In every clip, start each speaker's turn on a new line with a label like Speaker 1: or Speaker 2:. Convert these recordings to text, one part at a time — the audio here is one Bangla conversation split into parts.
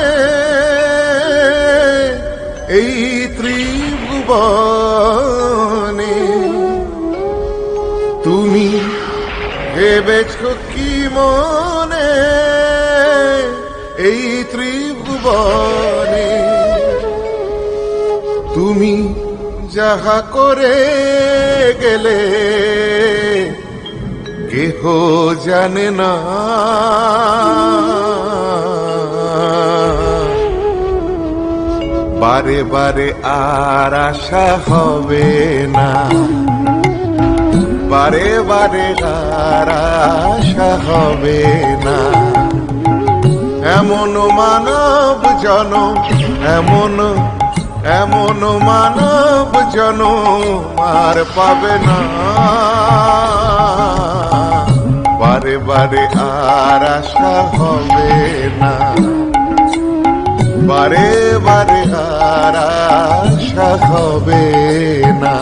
Speaker 1: মনে এই ত্রিভুবনে তুমি ভেবেছ কি মনে এই ত্রিভুবনে তুমি যাহা করে গেলে কেহ জানে না বারে বারে আর আশা হবে না বারে বারে আর আশা হবে না এমন মানব জনম এমন এমন মানব জনম আর পাবে না বারে বারে আর আশা হবে না বারে বারে আর আশা হবে না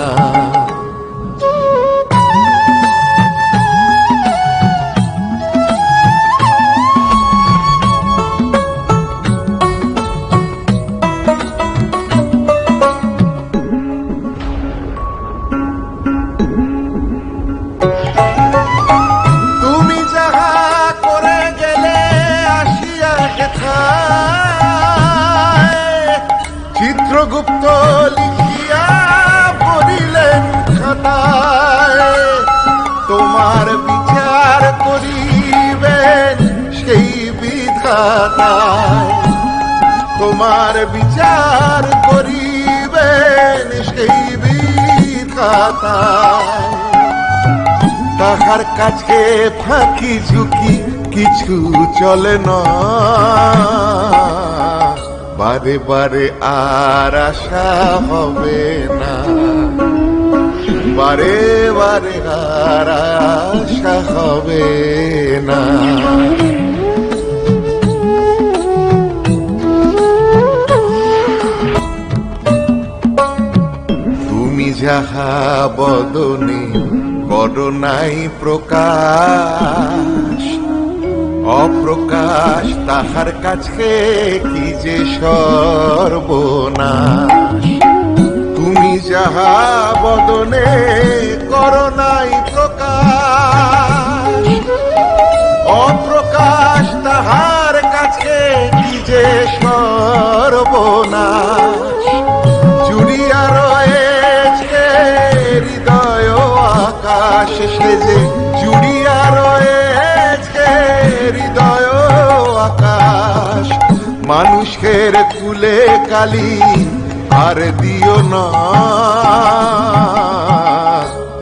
Speaker 1: চিত্রগুপ্ত লিখিয়া পড়িলেন খাতায় তোমার বিচার করিবেন সেই বিধাতায় তোমার বিচার করিবেন সেই বিধাতায় তাহার কাছে ফাঁকি ঝুঁকি কিছু চলে না বারে বারে আর আশা হবে না বারে বারে আর আশা হবে না তুমি যাহা বদনে করো নাই প্রকাশ অপ্রকাশ তাহার কাছে কি যে সর্বনাশ তুমি যাহা বদনে করো নাই প্রকাশ অপ্রকাশ তাহার কাছে কি যে সর্বনাশ জুড়িয়া রয়েছে হৃদয় আকাশ সে যে জুড়িয়া রয়েছে হৃদয় আকাশ মানুষের কুলে কালি আর দিও না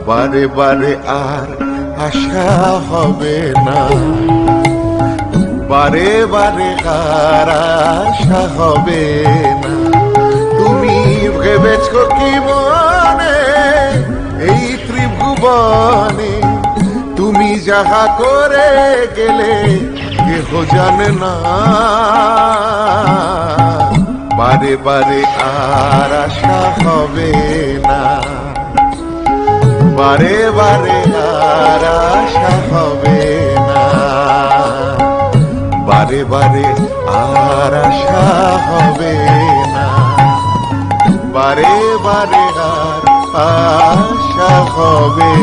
Speaker 1: বারে বারে আর আশা হবে না বারে বারে আর আশা হবে না তুমি ভেবেছ কি মনে এই ত্রিভুবনে তুমি যাহা করে গেলে কেহ জানে না বারে বারে আর আশা হবে না বারে বারে আর আশা হবে না বারে বারে আর আশা হবে না বারে বারে আর আশা হবে